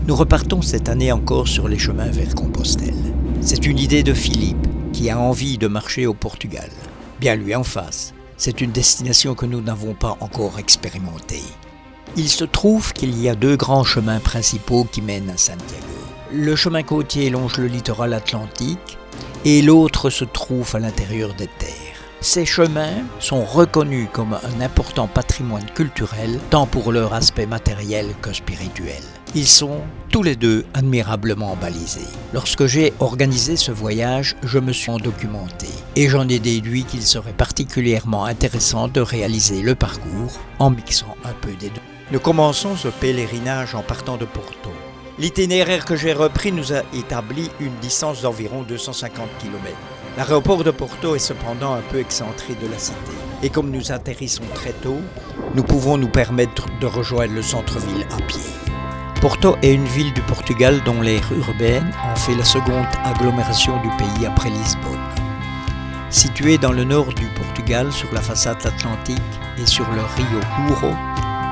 Nous repartons cette année encore sur les chemins vers Compostelle. C'est une idée de Philippe qui a envie de marcher au Portugal. Bien lui en face, c'est une destination que nous n'avons pas encore expérimentée. Il se trouve qu'il y a 2 grands chemins principaux qui mènent à Santiago. Le chemin côtier longe le littoral atlantique et l'autre se trouve à l'intérieur des terres. Ces chemins sont reconnus comme un important patrimoine culturel, tant pour leur aspect matériel que spirituel. Ils sont tous les 2 admirablement balisés. Lorsque j'ai organisé ce voyage, je me suis documenté et j'en ai déduit qu'il serait particulièrement intéressant de réaliser le parcours en mixant un peu des 2. Nous commençons ce pèlerinage en partant de Porto. L'itinéraire que j'ai repris nous a établi une distance d'environ 250 km. L'aéroport de Porto est cependant un peu excentré de la cité. Et comme nous atterrissons très tôt, nous pouvons nous permettre de rejoindre le centre-ville à pied. Porto est une ville du Portugal dont l'aire urbaine en fait la seconde agglomération du pays après Lisbonne. Située dans le nord du Portugal sur la façade atlantique et sur le rio Douro,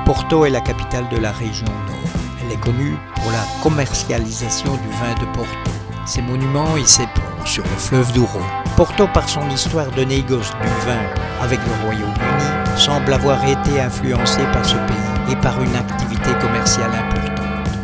Porto est la capitale de la région nord. Elle est connue pour la commercialisation du vin de Porto, ses monuments et ses ponts sur le fleuve Douro. Porto, par son histoire de négoce du vin avec le Royaume-Uni, semble avoir été influencé par ce pays et par une activité commerciale importante.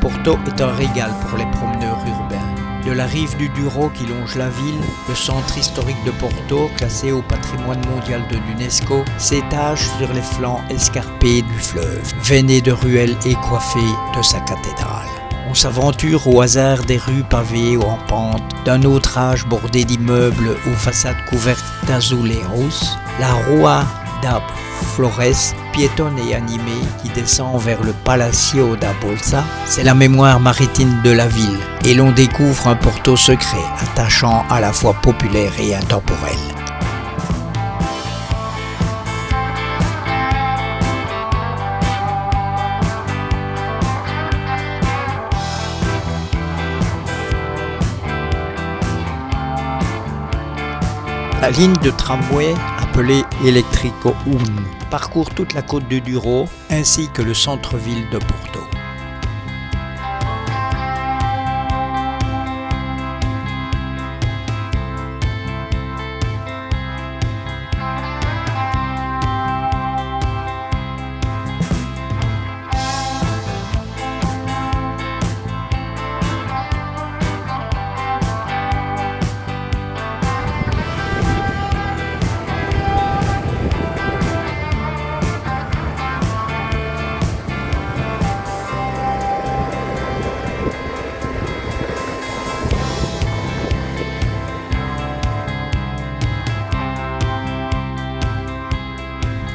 Porto est un régal pour les promeneurs urbains. De la rive du Douro qui longe la ville, le centre historique de Porto, classé au patrimoine mondial de l'UNESCO, s'étage sur les flancs escarpés du fleuve, veiné de ruelles et coiffé de sa cathédrale. On s'aventure au hasard des rues pavées ou en pente, d'un autre âge bordé d'immeubles aux façades couvertes d'azulejos, la Rua da Flores, piétonne et animée, qui descend vers le Palacio da Bolsa. C'est la mémoire maritime de la ville et l'on découvre un Porto secret, attachant à la fois populaire et intemporel. La ligne de tramway, appelée Elétrico 1, parcourt toute la côte du Douro ainsi que le centre-ville de Porto.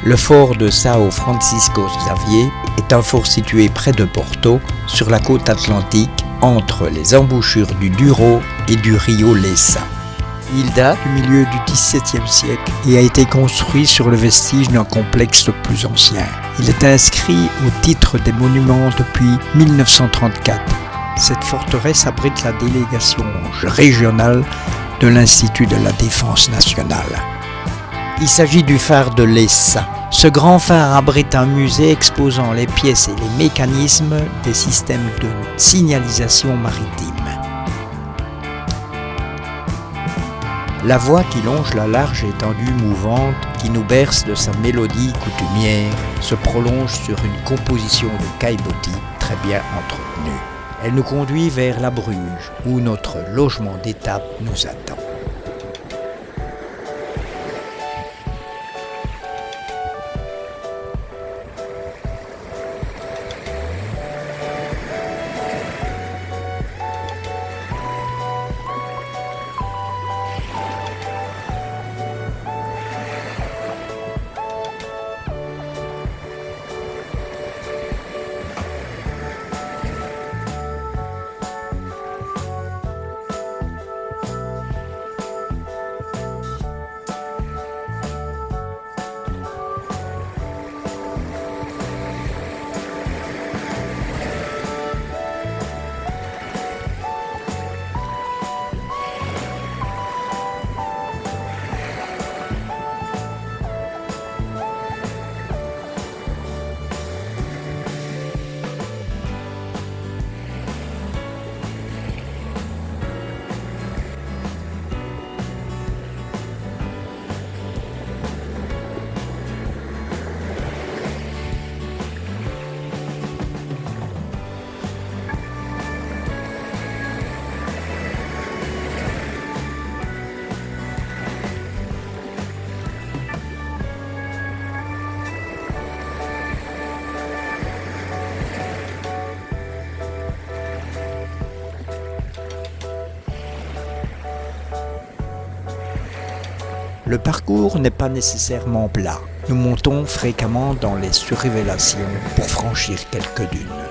Le fort de São Francisco Xavier est un fort situé près de Porto, sur la côte atlantique, entre les embouchures du Douro et du rio Lessa. Il date du milieu du XVIIe siècle et a été construit sur le vestige d'un complexe plus ancien. Il est inscrit au titre des monuments depuis 1934. Cette forteresse abrite la délégation régionale de l'Institut de la Défense nationale. Il s'agit du phare de Lessa. Ce grand phare abrite un musée exposant les pièces et les mécanismes des systèmes de signalisation maritime. La voie qui longe la large étendue mouvante, qui nous berce de sa mélodie coutumière, se prolonge sur une composition de caillebotis très bien entretenue. Elle nous conduit vers la Bruges, où notre logement d'étape nous attend. Le parcours n'est pas nécessairement plat. Nous montons fréquemment dans les surélévations pour franchir quelques dunes.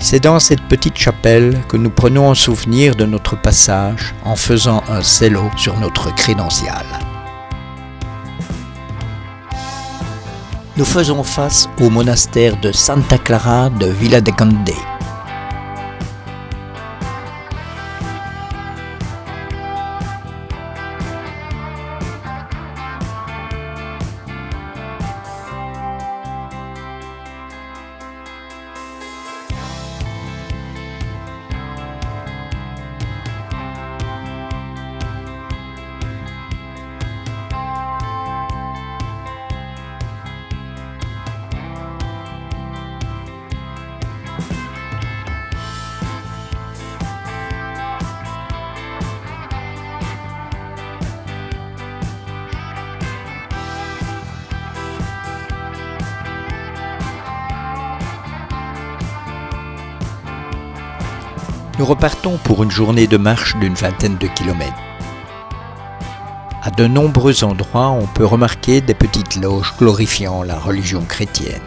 C'est dans cette petite chapelle que nous prenons en souvenir de notre passage en faisant un cello sur notre crédential. Nous faisons face au monastère de Santa Clara de Villa de Conde. Nous repartons pour une journée de marche d'une vingtaine de kilomètres. À de nombreux endroits, on peut remarquer des petites loges glorifiant la religion chrétienne.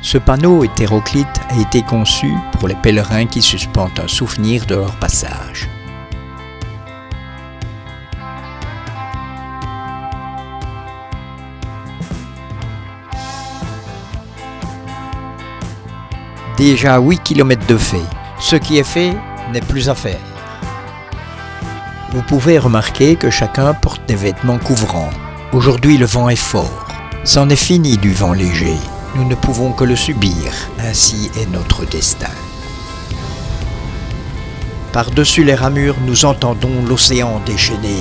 Ce panneau hétéroclite a été conçu pour les pèlerins qui suspendent un souvenir de leur passage. Déjà 8 km de fait. Ce qui est fait n'est plus à faire. Vous pouvez remarquer que chacun porte des vêtements couvrants. Aujourd'hui, le vent est fort. C'en est fini du vent léger. Nous ne pouvons que le subir, ainsi est notre destin. Par-dessus les ramures, nous entendons l'océan déchaîné.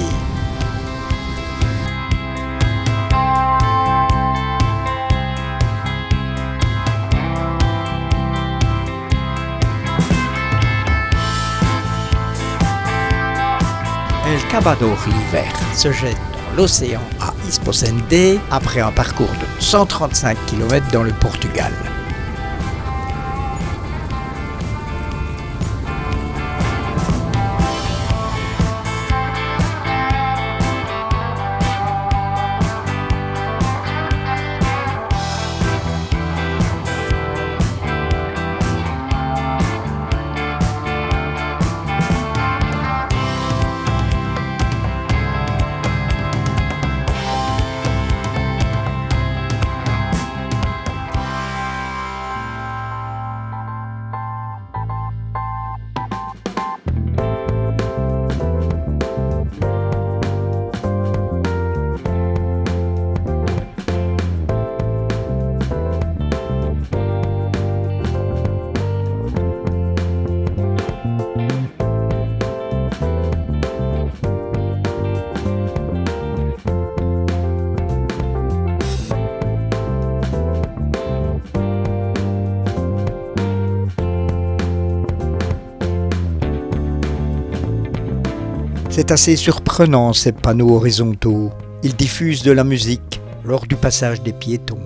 El Cabado River se jette dans l'océan à Esposende après un parcours de 135 km dans le Portugal. C'est assez surprenant ces panneaux horizontaux. Ils diffusent de la musique lors du passage des piétons.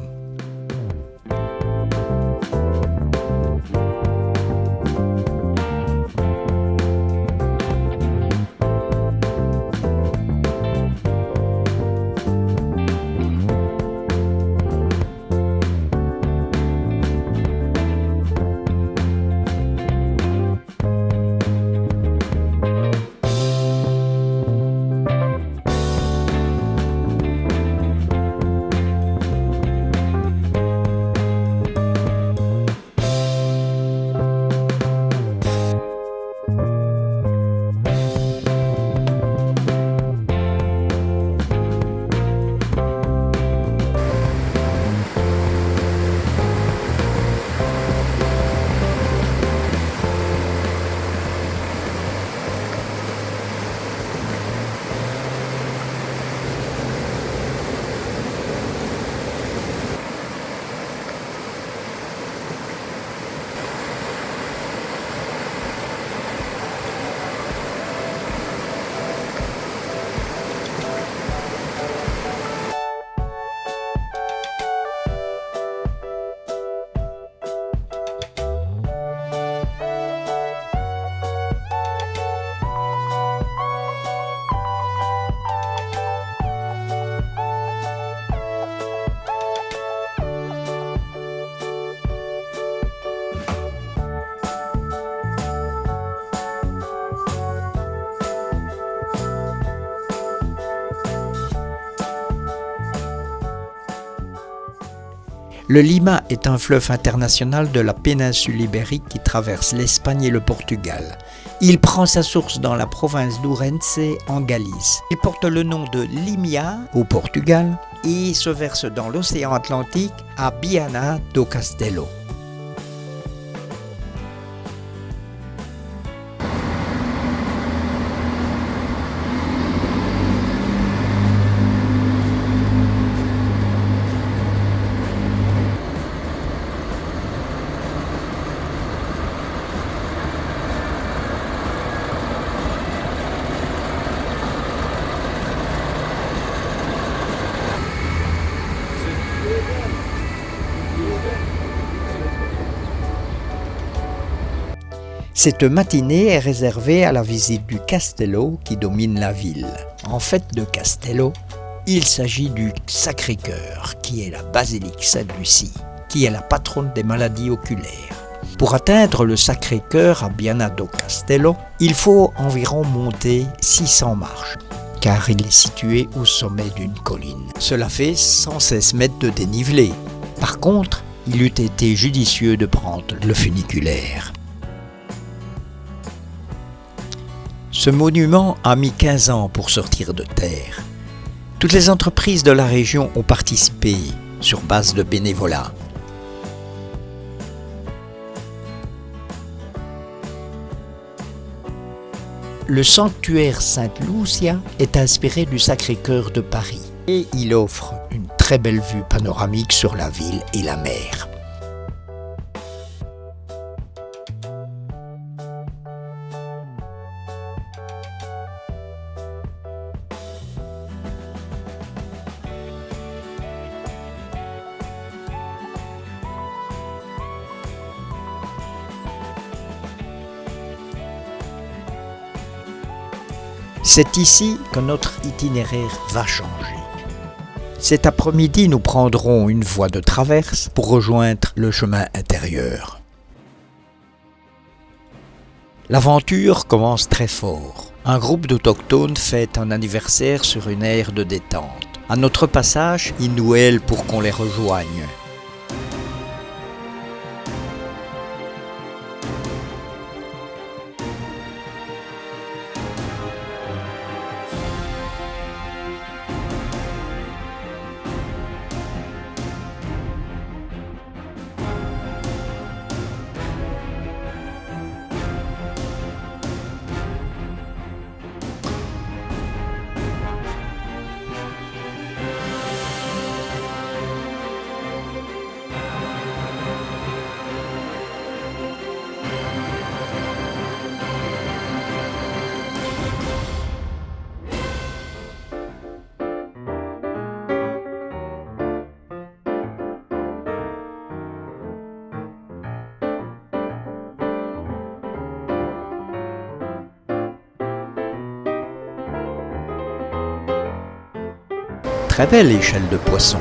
Le Lima est un fleuve international de la péninsule ibérique qui traverse l'Espagne et le Portugal. Il prend sa source dans la province d'Ourense en Galice. Il porte le nom de Limia au Portugal et se verse dans l'océan Atlantique à Viana do Castelo. Cette matinée est réservée à la visite du Castello qui domine la ville. En fait de Castello, il s'agit du Sacré-Cœur, qui est la basilique Sainte-Lucie, qui est la patronne des maladies oculaires. Pour atteindre le Sacré-Cœur à Viana do Castelo, il faut environ monter 600 marches, car il est situé au sommet d'une colline. Cela fait 116 mètres de dénivelé. Par contre, il eût été judicieux de prendre le funiculaire. Ce monument a mis 15 ans pour sortir de terre. Toutes les entreprises de la région ont participé sur base de bénévolat. Le sanctuaire Sainte-Lucia est inspiré du Sacré-Cœur de Paris et il offre une très belle vue panoramique sur la ville et la mer. C'est ici que notre itinéraire va changer. Cet après-midi, nous prendrons une voie de traverse pour rejoindre le chemin intérieur. L'aventure commence très fort. Un groupe d'autochtones fête un anniversaire sur une aire de détente. À notre passage, ils nous hèlent pour qu'on les rejoigne. très belle échelle de poisson.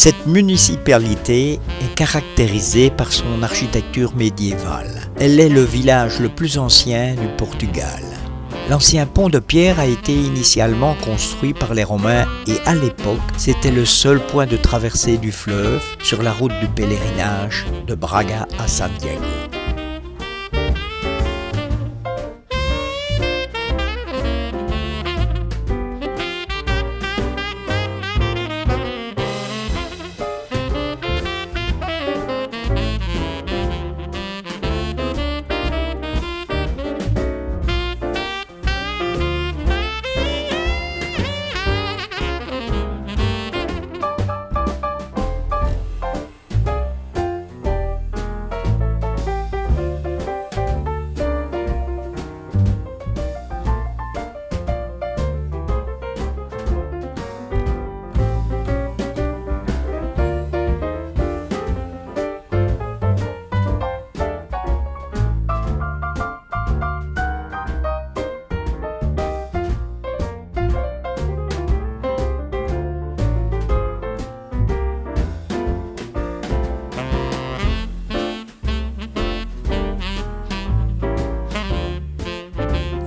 Cette municipalité est caractérisée par son architecture médiévale. Elle est le village le plus ancien du Portugal. L'ancien pont de pierre a été initialement construit par les Romains et à l'époque, c'était le seul point de traversée du fleuve sur la route du pèlerinage de Braga à Santiago.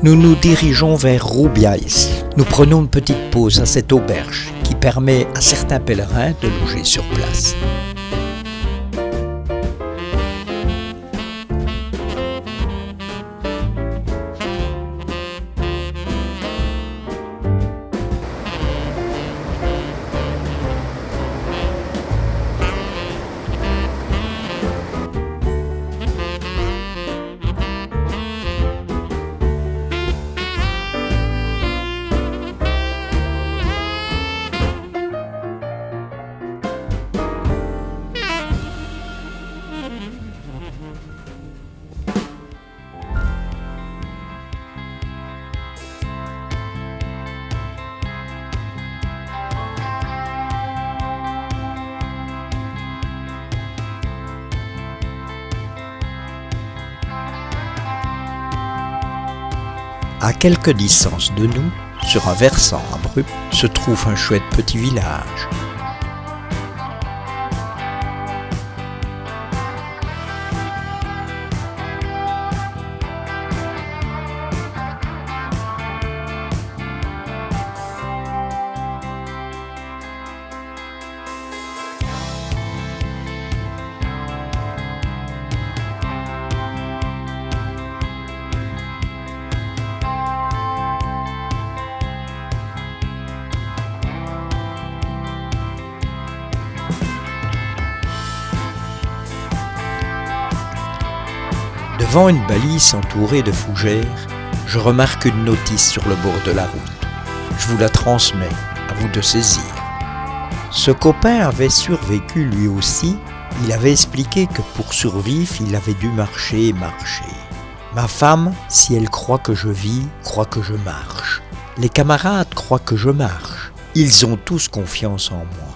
Nous nous dirigeons vers Rubiales. Nous prenons une petite pause à cette auberge qui permet à certains pèlerins de loger sur place. À quelque distance de nous, sur un versant abrupt, se trouve un chouette petit village. Devant une balise entourée de fougères, je remarque une notice sur le bord de la route. Je vous la transmets, à vous de saisir. Ce copain avait survécu lui aussi. Il avait expliqué que pour survivre, il avait dû marcher. Ma femme, si elle croit que je vis, croit que je marche. Les camarades croient que je marche. Ils ont tous confiance en moi.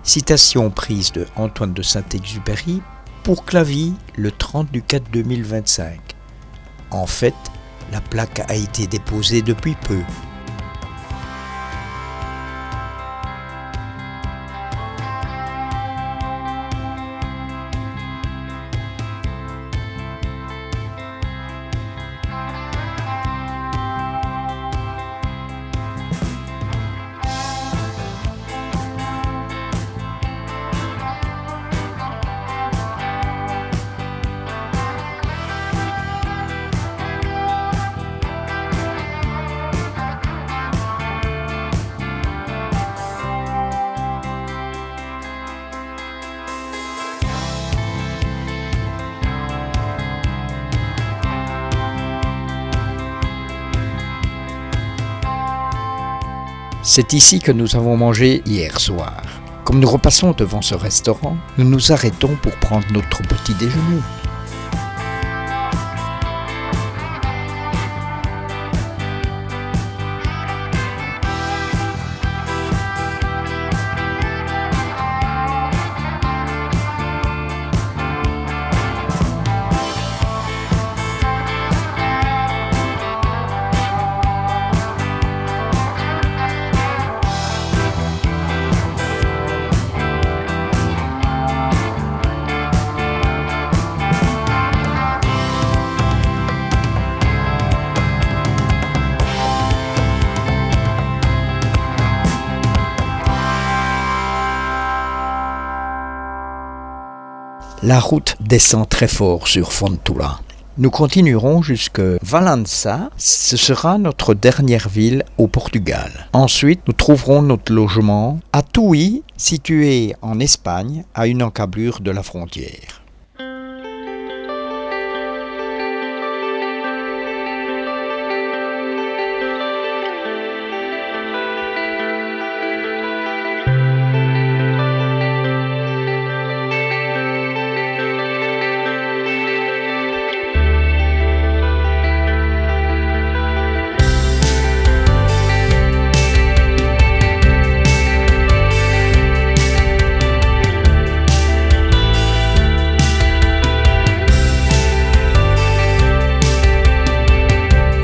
Citation prise de Antoine de Saint-Exupéry pour Clavie, le 30 du 4 2025. En fait, la plaque a été déposée depuis peu. C'est ici que nous avons mangé hier soir. Comme nous repassons devant ce restaurant, nous nous arrêtons pour prendre notre petit déjeuner. La route descend très fort sur Fontoura. Nous continuerons jusque Valença, ce sera notre dernière ville au Portugal. Ensuite, nous trouverons notre logement à Tui, situé en Espagne, à une encablure de la frontière.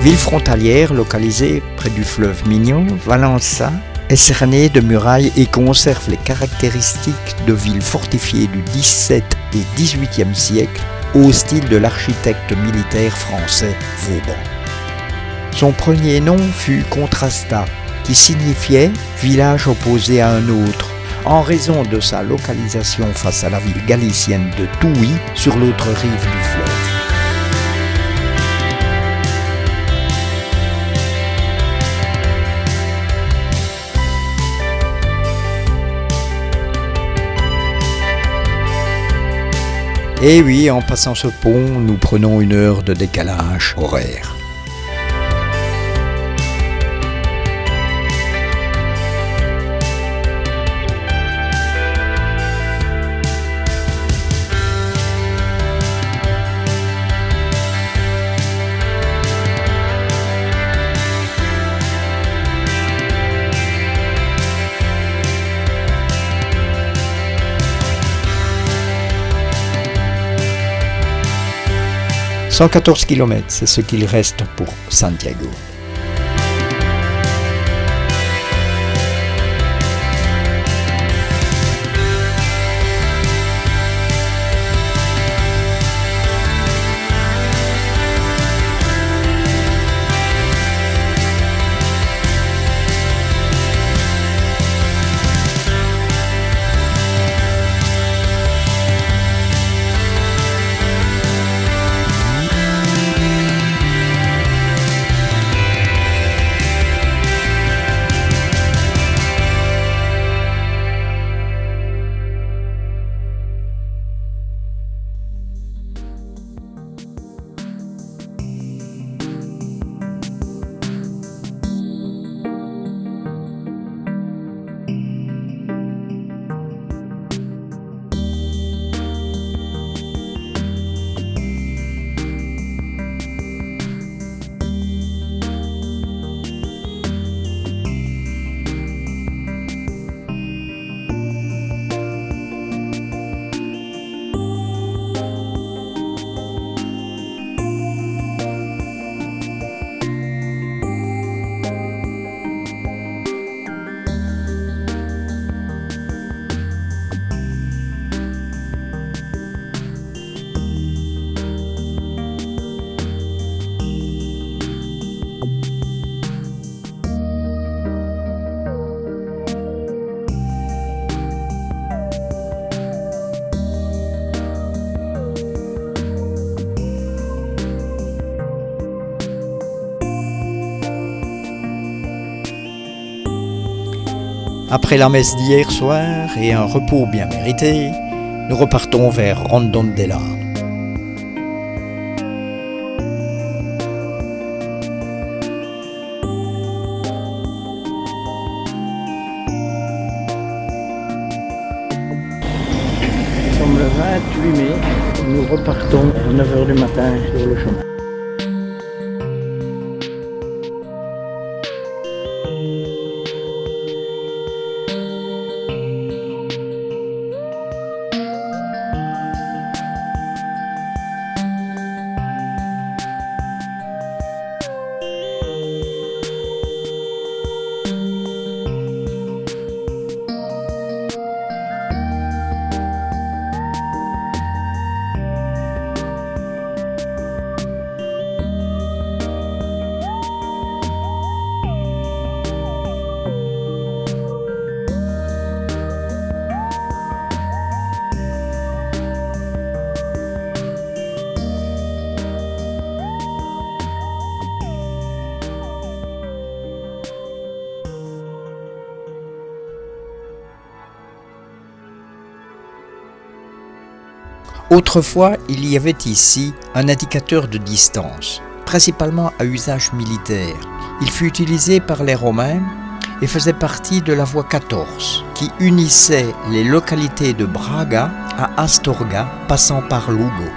Ville frontalière localisée près du fleuve Minho, Valença est cernée de murailles et conserve les caractéristiques de ville fortifiée du XVIIe et XVIIIe siècle au style de l'architecte militaire français Vauban. Son premier nom fut Contrasta, qui signifiait village opposé à un autre, en raison de sa localisation face à la ville galicienne de Tui sur l'autre rive du fleuve. Et oui, en passant ce pont, nous prenons 1 heure de décalage horaire. « 114 km, c'est ce qu'il reste pour Santiago. » Après la messe d'hier soir et un repos bien mérité, nous repartons vers Redondela. 28 mai, nous repartons à 9 h du matin sur le chemin. Autrefois, il y avait ici un indicateur de distance, principalement à usage militaire. Il fut utilisé par les Romains et faisait partie de la voie 14, qui unissait les localités de Braga à Astorga, passant par Lugo.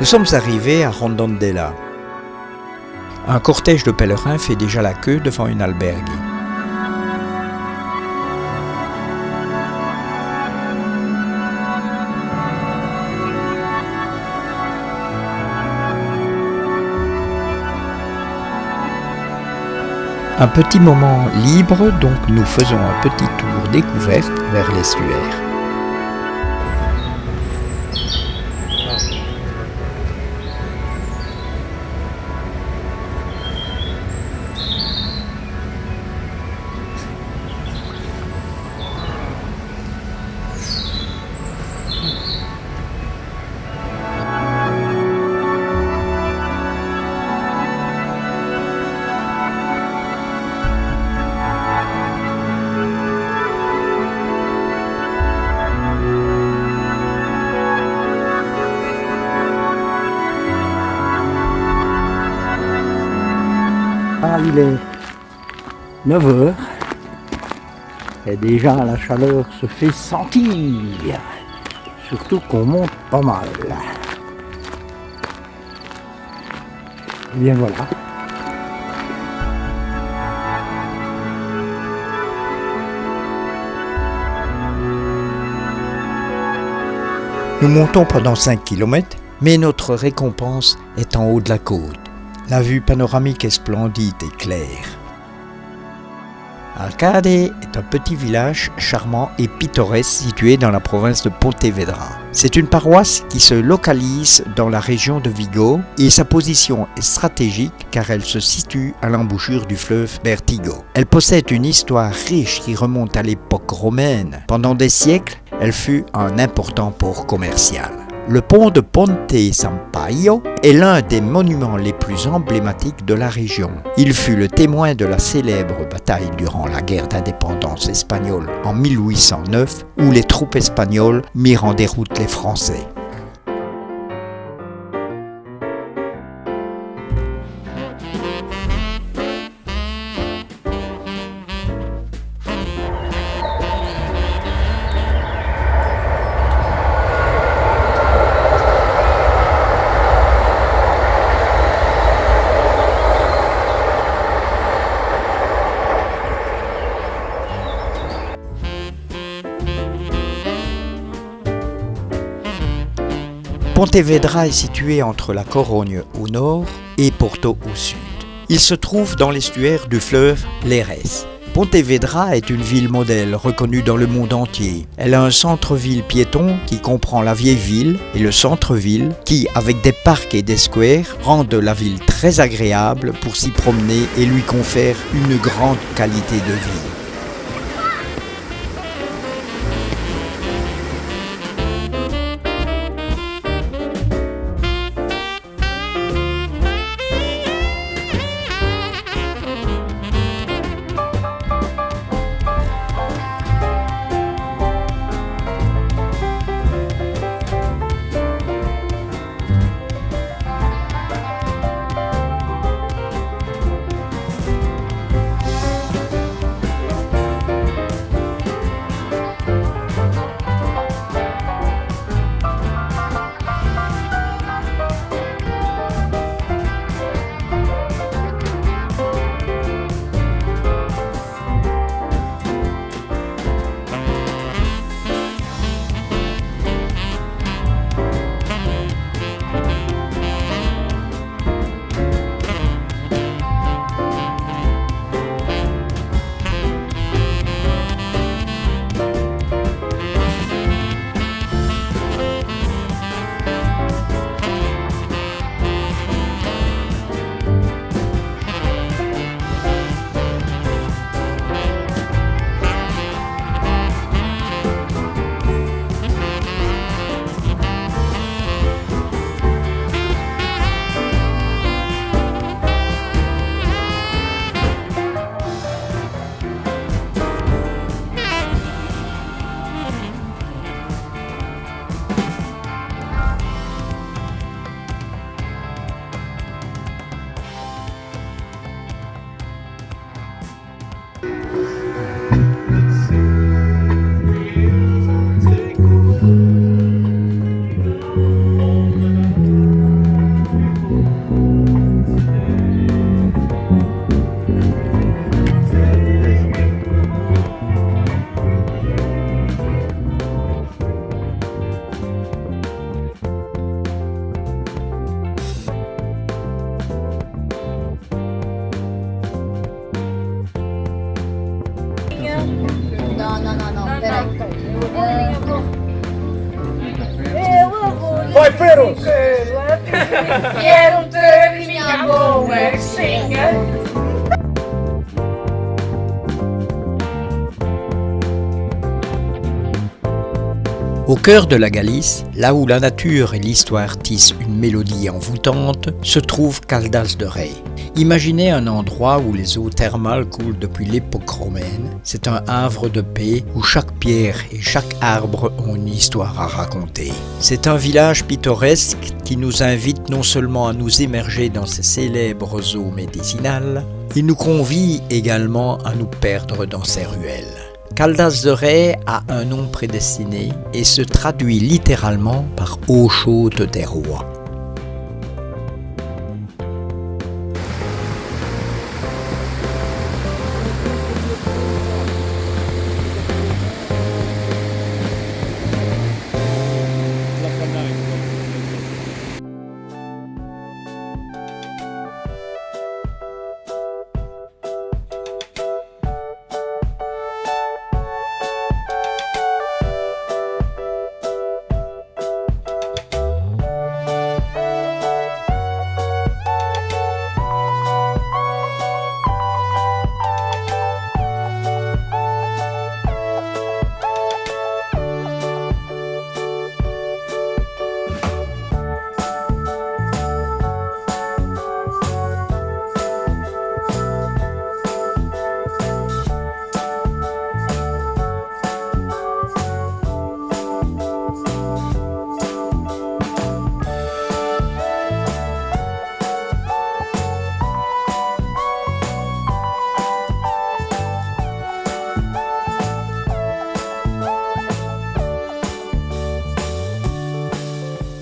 Nous sommes arrivés à Redondela. Un cortège de pèlerins fait déjà la queue devant une albergue. Un petit moment libre, donc nous faisons un petit tour découverte vers l'estuaire. Il est 9 h et déjà la chaleur se fait sentir, surtout qu'on monte pas mal. Et bien voilà. Nous montons pendant 5 km, mais notre récompense est en haut de la côte. La vue panoramique est splendide et claire. Alcade est un petit village charmant et pittoresque situé dans la province de Pontevedra. C'est une paroisse qui se localise dans la région de Vigo et sa position est stratégique car elle se situe à l'embouchure du fleuve Bertigo. Elle possède une histoire riche qui remonte à l'époque romaine. Pendant des siècles, elle fut un important port commercial. Le pont de Ponte Sampaio est l'un des monuments les plus emblématiques de la région. Il fut le témoin de la célèbre bataille durant la guerre d'indépendance espagnole en 1809 où les troupes espagnoles mirent en déroute les Français. Pontevedra est situé entre la Corogne au nord et Porto au sud. Il se trouve dans l'estuaire du fleuve Lérès. Pontevedra est une ville modèle reconnue dans le monde entier. Elle a un centre-ville piéton qui comprend la vieille ville et le centre-ville qui, avec des parcs et des squares, rendent la ville très agréable pour s'y promener et lui confère une grande qualité de vie. Ferros. Quero ter minha boa senha. Au cœur de la Galice, là où la nature et l'histoire tissent une mélodie envoûtante, se trouve Caldas de Rei. Imaginez un endroit où les eaux thermales coulent depuis l'époque romaine. C'est un havre de paix où chaque pierre et chaque arbre ont une histoire à raconter. C'est un village pittoresque qui nous invite non seulement à nous immerger dans ses célèbres eaux médicinales, il nous convie également à nous perdre dans ses ruelles. Caldas de Rei a un nom prédestiné et se traduit littéralement par eau chaude des rois.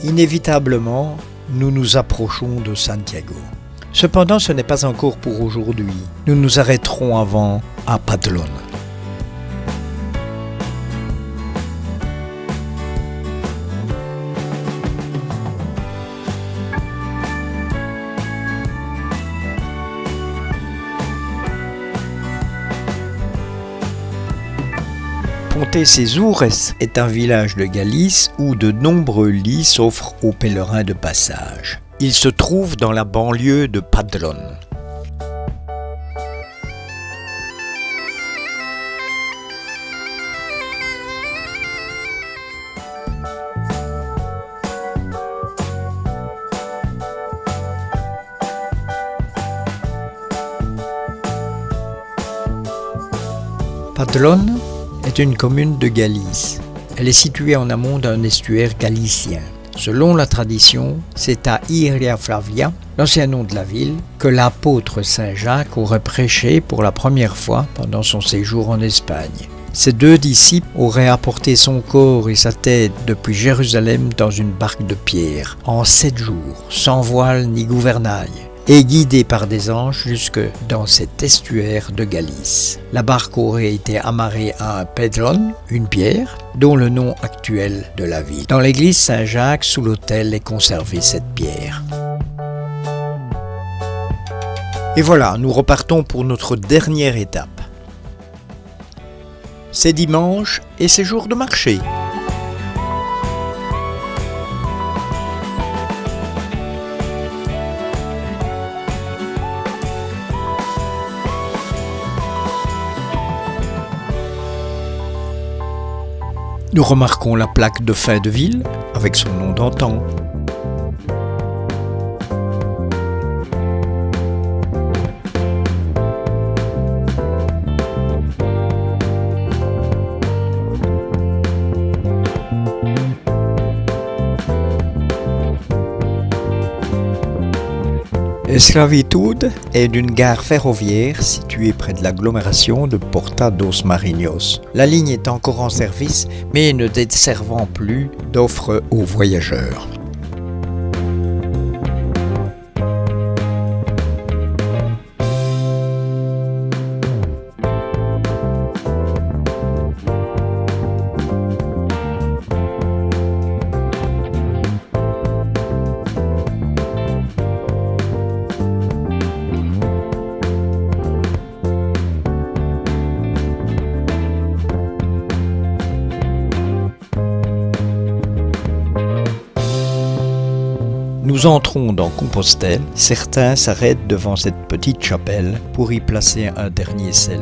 Inévitablement, nous nous approchons de Santiago. Cependant, ce n'est pas encore pour aujourd'hui. Nous nous arrêterons avant à Padlón. Pontecesures est un village de Galice où de nombreux lits s'offrent aux pèlerins de passage. Il se trouve dans la banlieue de Padlón. Padlón est une commune de Galice. Elle est située en amont d'un estuaire galicien. Selon la tradition, c'est à Iria Flavia, l'ancien nom de la ville, que l'apôtre Saint Jacques aurait prêché pour la première fois pendant son séjour en Espagne. Ses 2 disciples auraient apporté son corps et sa tête depuis Jérusalem dans une barque de pierre, en 7 jours, sans voile ni gouvernail, et guidés par des anges jusque dans cet estuaire de Galice. La barque aurait été amarrée à un pédron, une pierre, dont le nom actuel de la ville. Dans l'église Saint-Jacques, sous l'autel, est conservée cette pierre. Et voilà, nous repartons pour notre dernière étape. C'est dimanche et c'est jour de marché. Nous remarquons la plaque de fin de ville avec son nom d'antan. Esclavitud est une gare ferroviaire située près de l'agglomération de Porta dos Marinos. La ligne est encore en service, mais ne desservant plus d'offres aux voyageurs. Nous entrons dans Compostelle. Certains s'arrêtent devant cette petite chapelle pour y placer un dernier sel.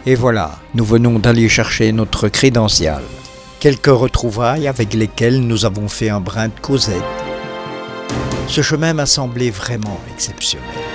Et voilà, nous venons d'aller chercher notre crédential. Quelques retrouvailles avec lesquelles nous avons fait un brin de causette. Ce chemin m'a semblé vraiment exceptionnel.